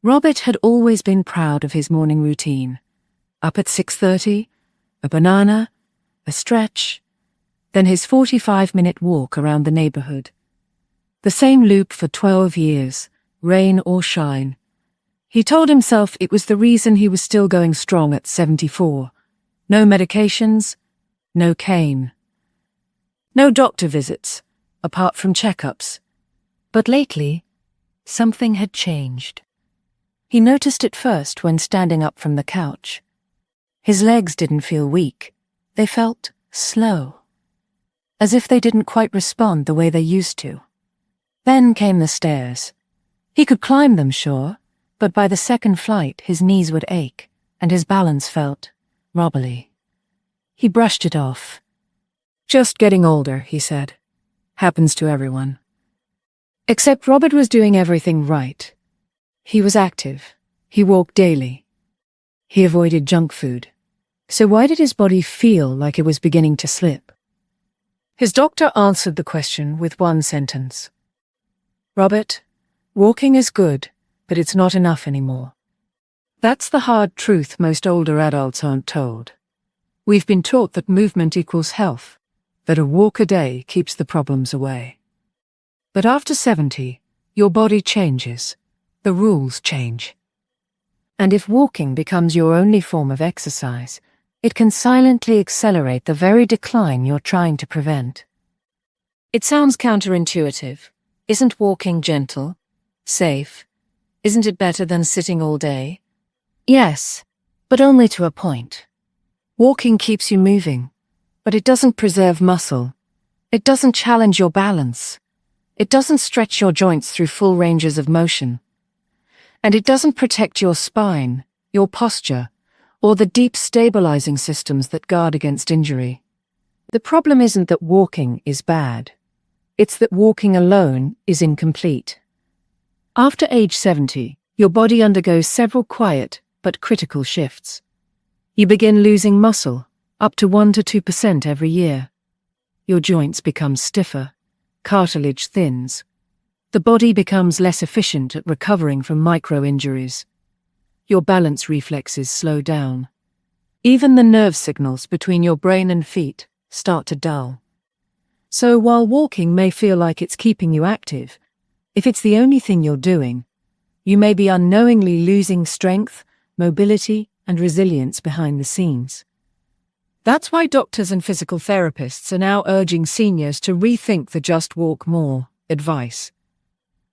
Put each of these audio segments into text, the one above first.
Robert had always been proud of his morning routine. Up at 6:30, a banana, a stretch, then his 45-minute walk around the neighborhood. The same loop for 12 years, rain or shine. He told himself it was the reason he was still going strong at 74. No medications, no cane. No doctor visits, apart from checkups. But lately, something had changed. He noticed it first when standing up from the couch. His legs didn't feel weak. They felt slow, as if they didn't quite respond the way they used to. Then came the stairs. He could climb them, sure, but by the second flight his knees would ache, and his balance felt wobbly. He brushed it off. Just getting older, he said. Happens to everyone. Except Robert was doing everything right. He was active. He walked daily. He avoided junk food. So why did his body feel like it was beginning to slip? His doctor answered the question with one sentence. Robert, walking is good, but it's not enough anymore. That's the hard truth most older adults aren't told. We've been taught that movement equals health, that a walk a day keeps the problems away. But after 70, your body changes. The rules change. And if walking becomes your only form of exercise, it can silently accelerate the very decline you're trying to prevent. It sounds counterintuitive. Isn't walking gentle? Safe? Isn't it better than sitting all day? Yes, but only to a point. Walking keeps you moving, but it doesn't preserve muscle. It doesn't challenge your balance. It doesn't stretch your joints through full ranges of motion. And it doesn't protect your spine, your posture, or the deep stabilizing systems that guard against injury. The problem isn't that walking is bad. It's that walking alone is incomplete. After age 70, your body undergoes several quiet but critical shifts. You begin losing muscle, up to 1 to 2% every year. Your joints become stiffer, cartilage thins. The body becomes less efficient at recovering from micro-injuries. Your balance reflexes slow down. Even the nerve signals between your brain and feet start to dull. So while walking may feel like it's keeping you active, if it's the only thing you're doing, you may be unknowingly losing strength, mobility, and resilience behind the scenes. That's why doctors and physical therapists are now urging seniors to rethink the just walk more advice.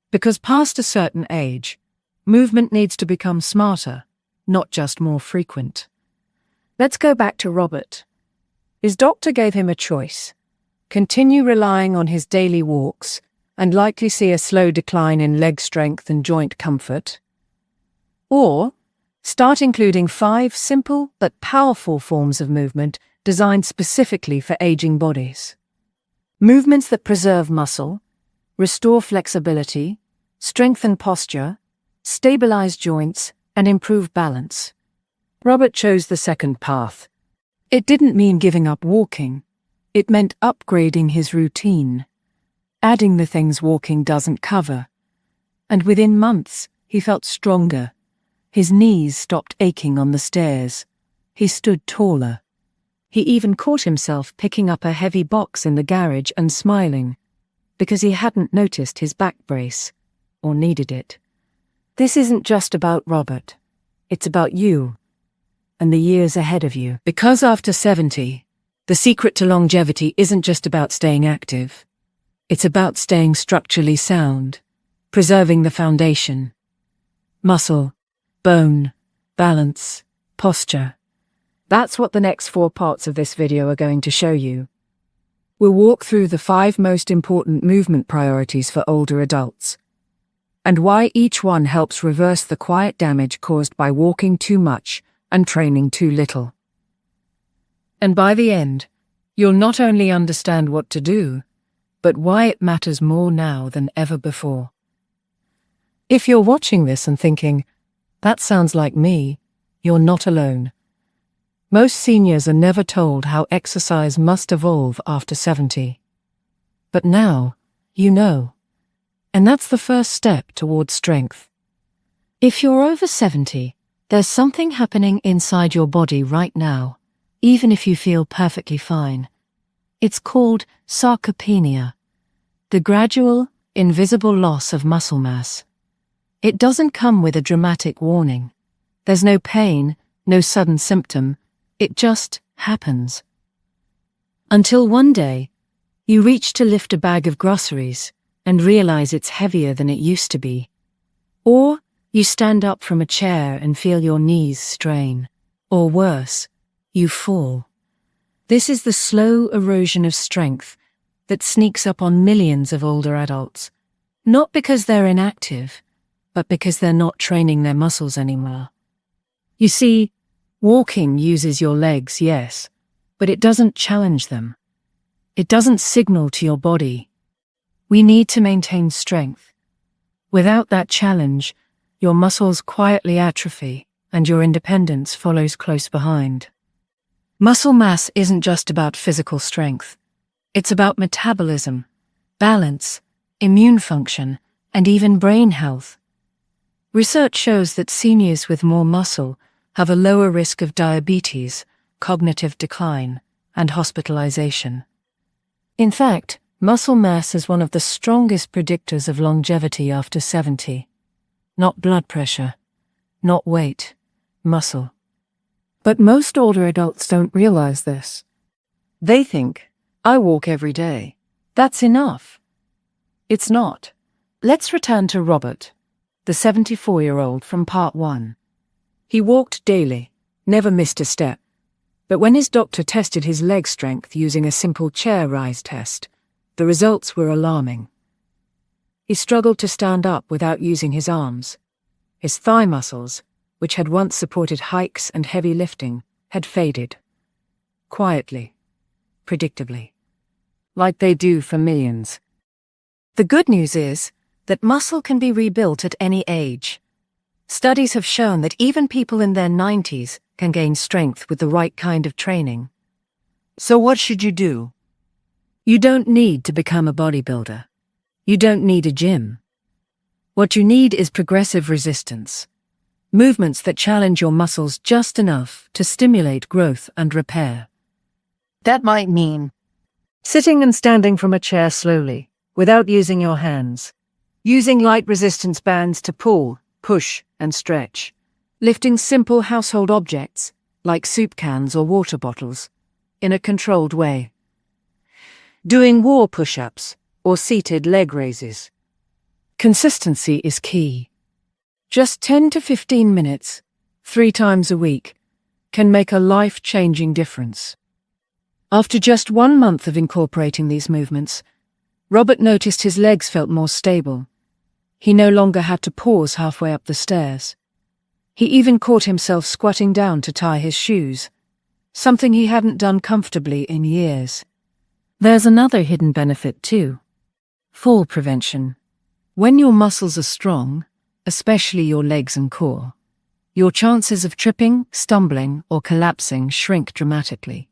Because past a certain age, movement needs to become smarter, not just more frequent. Let's go back to Robert. His doctor gave him a choice: continue relying on his daily walks and likely see a slow decline in leg strength and joint comfort, or start including 5 simple but powerful forms of movement designed specifically for aging bodies. Movements that preserve muscle, restore flexibility, strengthen posture, stabilize joints, and improve balance. Robert chose the second path. It didn't mean giving up walking. It meant upgrading his routine, adding the things walking doesn't cover. And within months, he felt stronger. His knees stopped aching on the stairs. He stood taller. He even caught himself picking up a heavy box in the garage and smiling, because he hadn't noticed his back brace, or needed it. This isn't just about Robert. It's about you, and the years ahead of you. Because after 70, the secret to longevity isn't just about staying active. It's about staying structurally sound, preserving the foundation. Muscle, bone, balance, posture. That's what the next 4 parts of this video are going to show you. We'll walk through the 5 most important movement priorities for older adults, and why each one helps reverse the quiet damage caused by walking too much and training too little. And by the end, you'll not only understand what to do, but why it matters more now than ever before. If you're watching this and thinking, that sounds like me, you're not alone. Most seniors are never told how exercise must evolve after 70. But now, you know. And that's the first step towards strength. If you're over 70, there's something happening inside your body right now, even if you feel perfectly fine. It's called sarcopenia, the gradual, invisible loss of muscle mass. It doesn't come with a dramatic warning. There's no pain, no sudden symptom. It just happens. Until one day, you reach to lift a bag of groceries and realize it's heavier than it used to be. Or you stand up from a chair and feel your knees strain. Or worse, you fall. This is the slow erosion of strength that sneaks up on millions of older adults, not because they're inactive, but because they're not training their muscles anymore. You see, walking uses your legs, yes, but it doesn't challenge them. It doesn't signal to your body. We need to maintain strength. Without that challenge, your muscles quietly atrophy, and your independence follows close behind. Muscle mass isn't just about physical strength. It's about metabolism, balance, immune function, and even brain health. Research shows that seniors with more muscle have a lower risk of diabetes, cognitive decline, and hospitalization. In fact, muscle mass is one of the strongest predictors of longevity after 70. Not blood pressure, not weight, muscle. But most older adults don't realize this. They think, I walk every day. That's enough. It's not. Let's return to Robert, the 74-year-old from part 1. He walked daily, never missed a step. But when his doctor tested his leg strength using a simple chair rise test, the results were alarming. He struggled to stand up without using his arms. His thigh muscles, which had once supported hikes and heavy lifting, had faded. Quietly, predictably, like they do for millions. The good news is that muscle can be rebuilt at any age. Studies have shown that even people in their 90s can gain strength with the right kind of training. So what should you do? You don't need to become a bodybuilder. You don't need a gym. What you need is progressive resistance. Movements that challenge your muscles just enough to stimulate growth and repair. That might mean sitting and standing from a chair slowly, without using your hands. Using light resistance bands to pull, push, and stretch. Lifting simple household objects, like soup cans or water bottles, in a controlled way. Doing wall push-ups or seated leg raises. Consistency is key. Just 10 to 15 minutes, 3 times a week, can make a life-changing difference. After just 1 month of incorporating these movements, Robert noticed his legs felt more stable. He no longer had to pause halfway up the stairs. He even caught himself squatting down to tie his shoes, something he hadn't done comfortably in years. There's another hidden benefit too. Fall prevention. When your muscles are strong, especially your legs and core, your chances of tripping, stumbling, or collapsing shrink dramatically.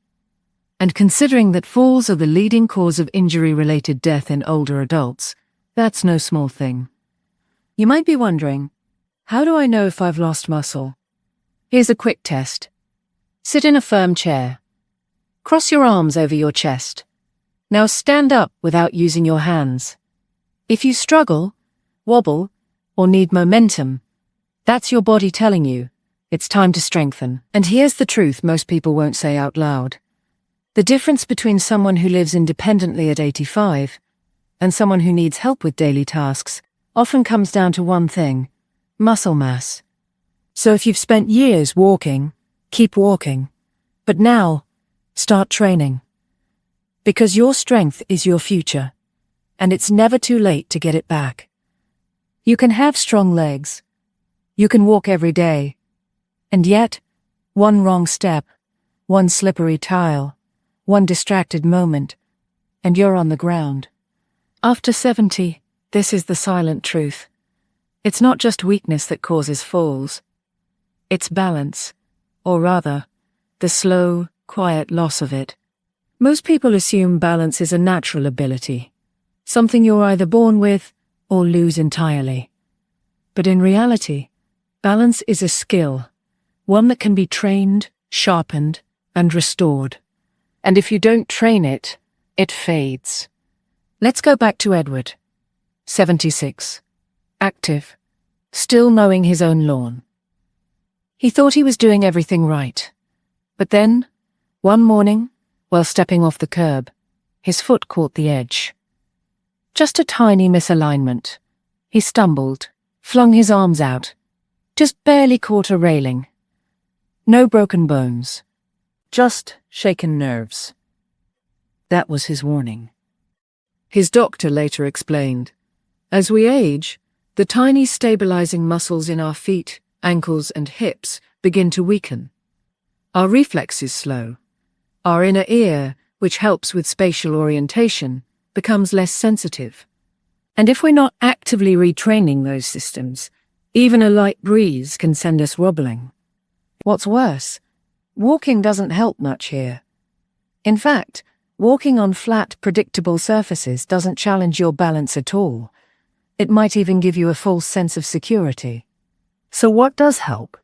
And considering that falls are the leading cause of injury-related death in older adults, that's no small thing. You might be wondering, how do I know if I've lost muscle? Here's a quick test. Sit in a firm chair. Cross your arms over your chest. Now stand up without using your hands. If you struggle, wobble, or need momentum, that's your body telling you it's time to strengthen. And here's the truth most people won't say out loud. The difference between someone who lives independently at 85 and someone who needs help with daily tasks often comes down to one thing: muscle mass. So if you've spent years walking, keep walking. But now, start training. Because your strength is your future, and it's never too late to get it back. You can have strong legs. You can walk every day. And yet, one wrong step, one slippery tile, one distracted moment, and you're on the ground. After 70, this is the silent truth. It's not just weakness that causes falls. It's balance, or rather, the slow, quiet loss of it. Most people assume balance is a natural ability, something you're either born with or lose entirely. But in reality, Balance is a skill, one that can be trained, sharpened, and restored. And if you don't train it, it fades. Let's go back to Edward, 76, active, still mowing his own lawn. He thought he was doing everything right. But then, one morning, while stepping off the curb, his foot caught the edge. Just a tiny misalignment. He stumbled, flung his arms out, just barely caught a railing. No broken bones, just shaken nerves. That was his warning. His doctor later explained, as we age, the tiny stabilizing muscles in our feet, ankles, and hips begin to weaken. Our reflexes slow. Our inner ear, which helps with spatial orientation, becomes less sensitive. And if we're not actively retraining those systems, even a light breeze can send us wobbling. What's worse, walking doesn't help much here. In fact, walking on flat, predictable surfaces doesn't challenge your balance at all. It might even give you a false sense of security. So what does help?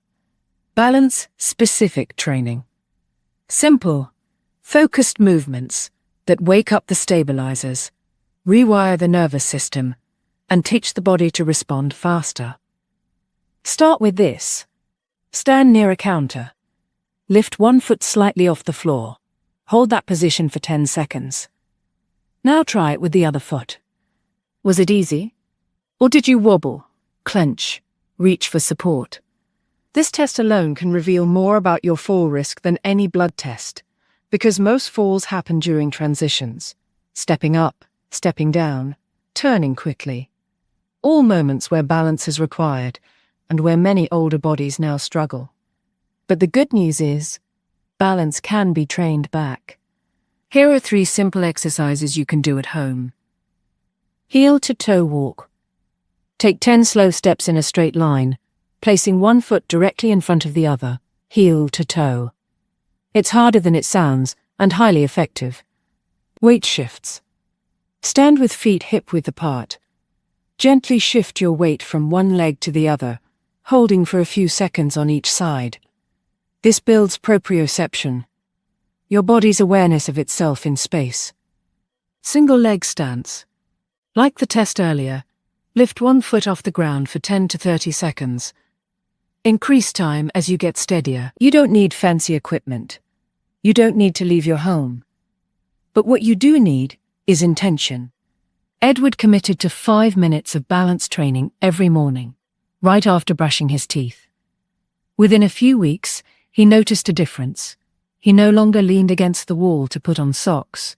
Balance-specific training. Simple, focused movements that wake up the stabilizers, rewire the nervous system, and teach the body to respond faster. Start with this. Stand near a counter. Lift one foot slightly off the floor. Hold that position for 10 seconds. Now try it with the other foot. Was it easy? Or did you wobble, clench, reach for support? This test alone can reveal more about your fall risk than any blood test, because most falls happen during transitions, stepping up, stepping down, turning quickly. All moments where balance is required, and where many older bodies now struggle. But the good news is, balance can be trained back. Here are 3 simple exercises you can do at home. Heel-to-toe walk. Take 10 slow steps in a straight line, placing one foot directly in front of the other, heel to toe. It's harder than it sounds, and highly effective. Weight shifts. Stand with feet hip-width apart. Gently shift your weight from one leg to the other, holding for a few seconds on each side. This builds proprioception, your body's awareness of itself in space. Single leg stance. Like the test earlier, lift one foot off the ground for 10 to 30 seconds. Increase time as you get steadier. You don't need fancy equipment. You don't need to leave your home. But what you do need is intention. Edward committed to 5 minutes of balance training every morning, right after brushing his teeth. Within a few weeks, he noticed a difference. He no longer leaned against the wall to put on socks.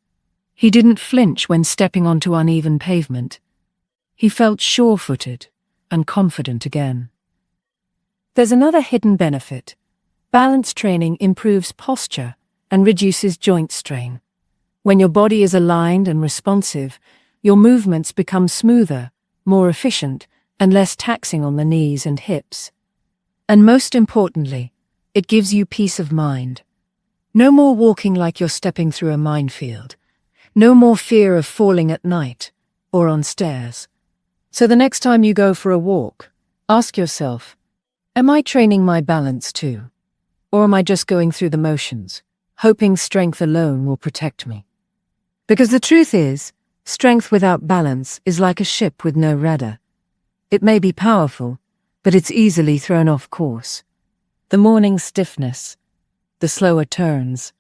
He didn't flinch when stepping onto uneven pavement. He felt sure-footed and confident again. There's another hidden benefit. Balance training improves posture and reduces joint strain. When your body is aligned and responsive, your movements become smoother, more efficient, and less taxing on the knees and hips. And most importantly, it gives you peace of mind. No more walking like you're stepping through a minefield. No more fear of falling at night or on stairs. So the next time you go for a walk, ask yourself, am I training my balance too? Or am I just going through the motions, hoping strength alone will protect me? Because the truth is, strength without balance is like a ship with no rudder. It may be powerful, but it's easily thrown off course. The morning stiffness, the slower turns,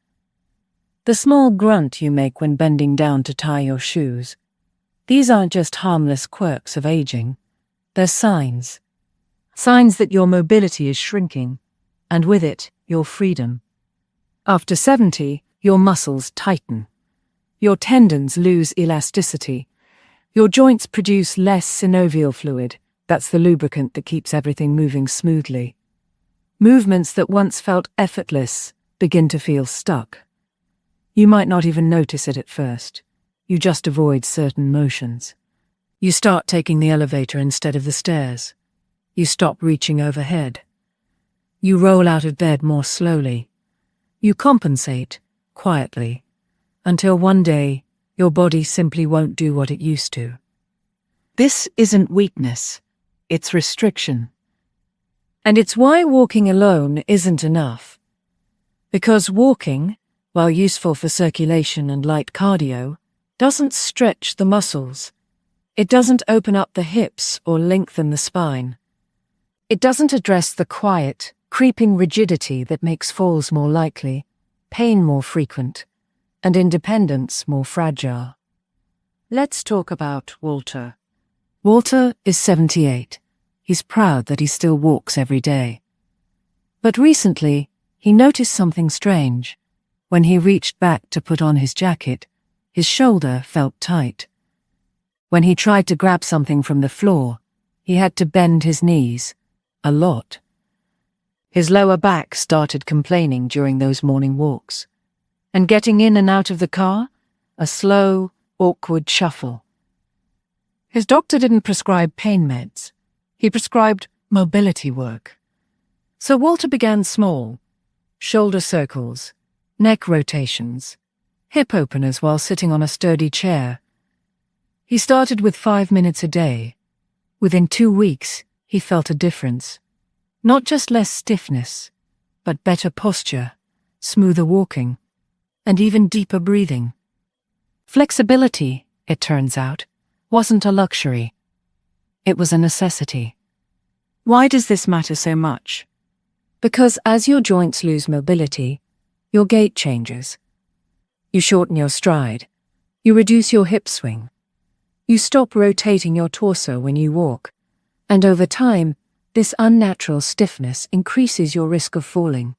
the small grunt you make when bending down to tie your shoes. These aren't just harmless quirks of aging. They're signs. Signs that your mobility is shrinking, and with it, your freedom. After 70, your muscles tighten. Your tendons lose elasticity. Your joints produce less synovial fluid. That's the lubricant that keeps everything moving smoothly. Movements that once felt effortless begin to feel stuck. You might not even notice it at first. You just avoid certain motions. You start taking the elevator instead of the stairs. You stop reaching overhead. You roll out of bed more slowly. You compensate, quietly, until one day your body simply won't do what it used to. This isn't weakness, it's restriction. And it's why walking alone isn't enough. Because walking, while useful for circulation and light cardio, doesn't stretch the muscles. It doesn't open up the hips or lengthen the spine. It doesn't address the quiet, creeping rigidity that makes falls more likely, pain more frequent, and independence more fragile. Let's talk about Walter. Walter is 78. He's proud that he still walks every day. But recently, he noticed something strange. When he reached back to put on his jacket, his shoulder felt tight. When he tried to grab something from the floor, he had to bend his knees. A lot. His lower back started complaining during those morning walks. And getting in and out of the car, a slow, awkward shuffle. His doctor didn't prescribe pain meds. He prescribed mobility work. So Walter began small. Shoulder circles, neck rotations, hip openers while sitting on a sturdy chair. He started with 5 minutes a day. Within 2 weeks, he felt a difference. Not just less stiffness, but better posture, smoother walking, and even deeper breathing. Flexibility, it turns out, wasn't a luxury. It was a necessity. Why does this matter so much? Because as your joints lose mobility, your gait changes. You shorten your stride. You reduce your hip swing. You stop rotating your torso when you walk. And over time, this unnatural stiffness increases your risk of falling.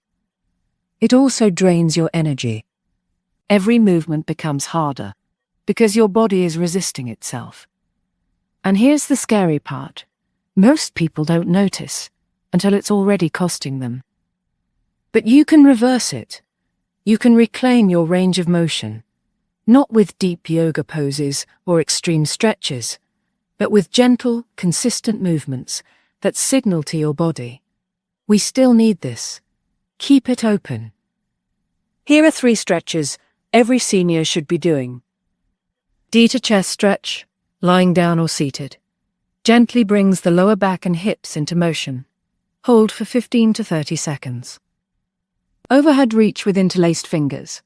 It also drains your energy. Every movement becomes harder because your body is resisting itself. And here's the scary part. Most people don't notice until it's already costing them. But you can reverse it. You can reclaim your range of motion, not with deep yoga poses or extreme stretches, but with gentle, consistent movements that signal to your body, we still need this. Keep it open. Here are 3 stretches every senior should be doing. D to chest stretch, lying down or seated. Gently brings the lower back and hips into motion. Hold for 15 to 30 seconds. Overhead reach with interlaced fingers.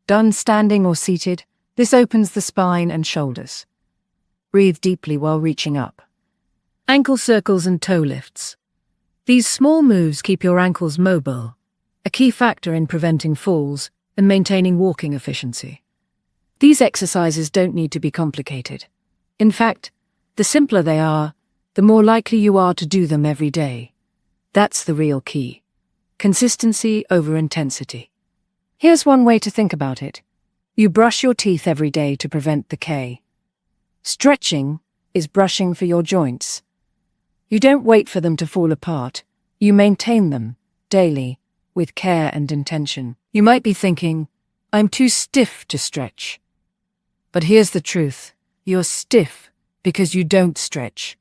Done standing or seated, this opens the spine and shoulders. Breathe deeply while reaching up. Ankle circles and toe lifts. These small moves keep your ankles mobile, a key factor in preventing falls and maintaining walking efficiency. These exercises don't need to be complicated. In fact, the simpler they are, the more likely you are to do them every day. That's the real key. Consistency over intensity. Here's one way to think about it. You brush your teeth every day to prevent decay. Stretching is brushing for your joints. You don't wait for them to fall apart. You maintain them, daily, with care and intention. You might be thinking, I'm too stiff to stretch. But here's the truth. You're stiff because you don't stretch.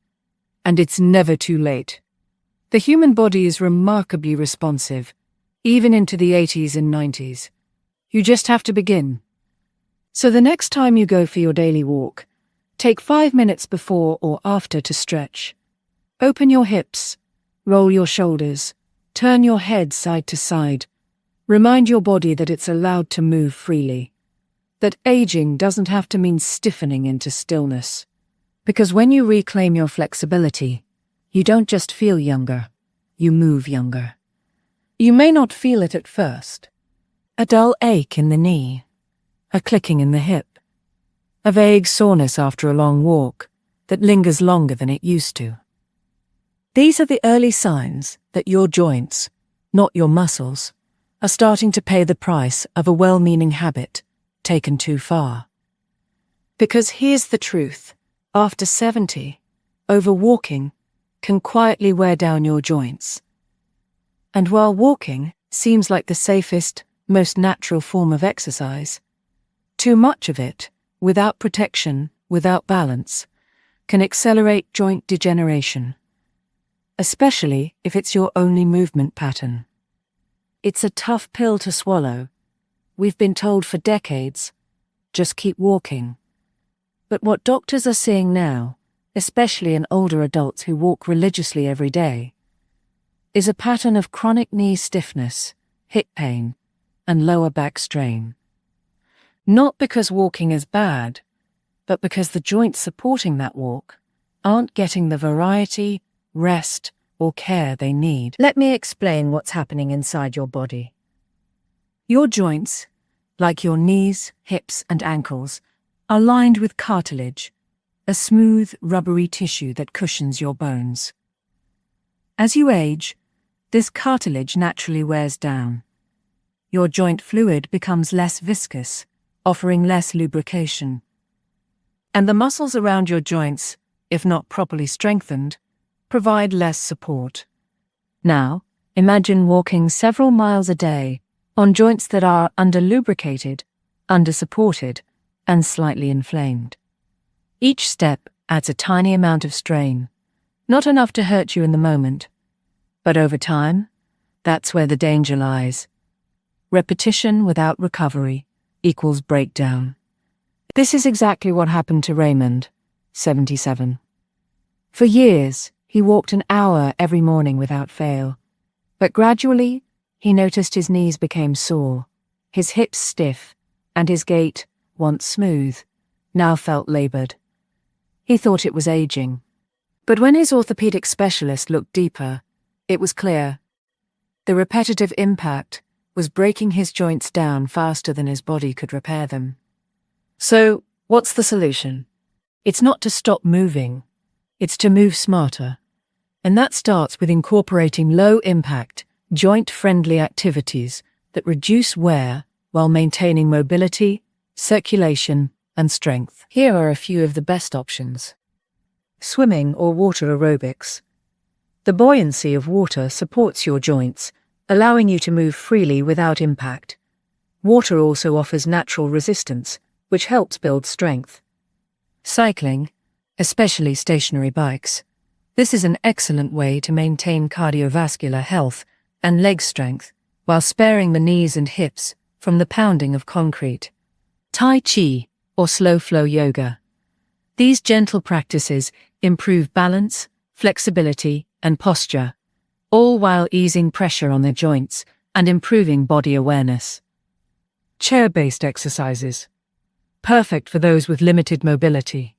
And it's never too late. The human body is remarkably responsive, even into the 80s and 90s. You just have to begin. So the next time you go for your daily walk, take 5 minutes before or after to stretch. Open your hips, roll your shoulders, turn your head side to side. Remind your body that it's allowed to move freely. That aging doesn't have to mean stiffening into stillness. Because when you reclaim your flexibility, you don't just feel younger, you move younger. You may not feel it at first. A dull ache in the knee, a clicking in the hip, a vague soreness after a long walk that lingers longer than it used to. These are the early signs that your joints, not your muscles, are starting to pay the price of a well-meaning habit taken too far. Because here's the truth. After 70, overwalking can quietly wear down your joints. And while walking seems like the safest, most natural form of exercise, too much of it, without protection, without balance, can accelerate joint degeneration, especially if it's your only movement pattern. It's a tough pill to swallow. We've been told for decades, just keep walking. But what doctors are seeing now, especially in older adults who walk religiously every day, is a pattern of chronic knee stiffness, hip pain, and lower back strain. Not because walking is bad, but because the joints supporting that walk aren't getting the variety, rest, or care they need. Let me explain what's happening inside your body. Your joints, like your knees, hips, and ankles, are lined with cartilage, a smooth, rubbery tissue that cushions your bones. As you age, this cartilage naturally wears down. Your joint fluid becomes less viscous, offering less lubrication. And the muscles around your joints, if not properly strengthened, provide less support. Now, imagine walking several miles a day on joints that are under-lubricated, under-supported, and slightly inflamed. Each step adds a tiny amount of strain, not enough to hurt you in the moment, but over time, that's where the danger lies. Repetition without recovery equals breakdown. This is exactly what happened to Raymond, 77. For years, he walked an hour every morning without fail. But gradually, he noticed his knees became sore, his hips stiff, and his gait, once smooth, now felt labored. He thought it was aging. But when his orthopedic specialist looked deeper, it was clear. The repetitive impact was breaking his joints down faster than his body could repair them. So, what's the solution? It's not to stop moving, it's to move smarter. And that starts with incorporating low-impact, joint-friendly activities that reduce wear while maintaining mobility, circulation, and strength. Here are a few of the best options. Swimming or water aerobics. The buoyancy of water supports your joints, allowing you to move freely without impact. Water also offers natural resistance, which helps build strength. Cycling, especially stationary bikes. This is an excellent way to maintain cardiovascular health and leg strength while sparing the knees and hips from the pounding of concrete. Tai Chi or slow flow yoga. These gentle practices improve balance, flexibility, and posture, all while easing pressure on their joints and improving body awareness. Chair-based exercises. Perfect for those with limited mobility.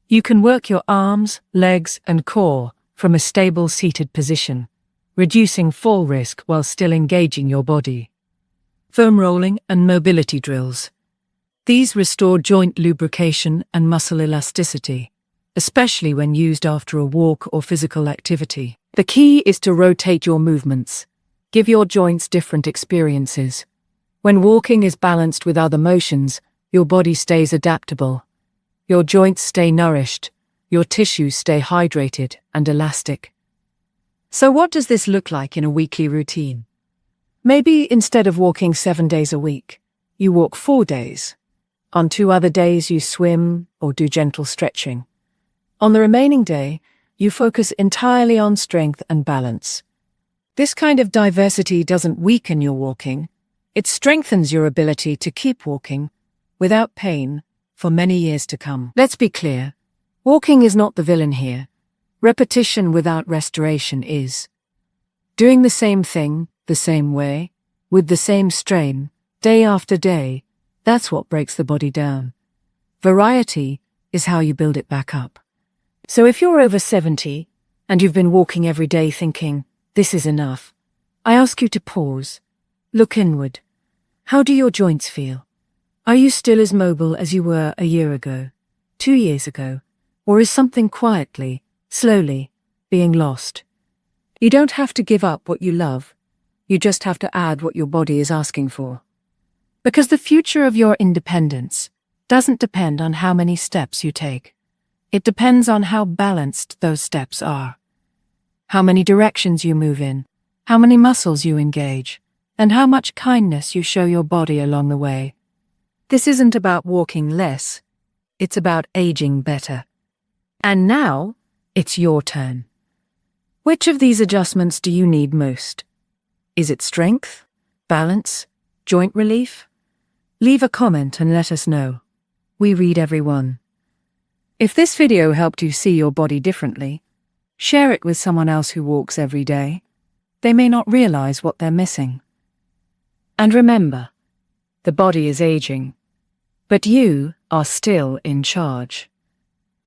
You can work your arms, legs, and core from a stable seated position, reducing fall risk while still engaging your body. Foam rolling and mobility drills. These restore joint lubrication and muscle elasticity, especially when used after a walk or physical activity. The key is to rotate your movements. Give your joints different experiences. When walking is balanced with other motions, your body stays adaptable. Your joints stay nourished, your tissues stay hydrated and elastic. So what does this look like in a weekly routine? Maybe instead of walking 7 days a week, you walk 4 days. On 2 other days you swim or do gentle stretching. On the remaining day, you focus entirely on strength and balance. This kind of diversity doesn't weaken your walking, it strengthens your ability to keep walking without pain for many years to come. Let's be clear, walking is not the villain here. Repetition without restoration is. Doing the same thing, the same way, with the same strain, day after day, that's what breaks the body down. Variety is how you build it back up. So if you're over 70 and you've been walking every day thinking, this is enough, I ask you to pause. Look inward. How do your joints feel? Are you still as mobile as you were a year ago, 2 years ago, or is something quietly, slowly, being lost? You don't have to give up what you love, you just have to add what your body is asking for. Because the future of your independence doesn't depend on how many steps you take. It depends on how balanced those steps are. How many directions you move in, how many muscles you engage, and how much kindness you show your body along the way. This isn't about walking less, it's about aging better. And now, it's your turn. Which of these adjustments do you need most? Is it strength, balance, joint relief? Leave a comment and let us know. We read every one. If this video helped you see your body differently, share it with someone else who walks every day. they may not realize what they're missing. And remember, the body is aging, but you are still in charge.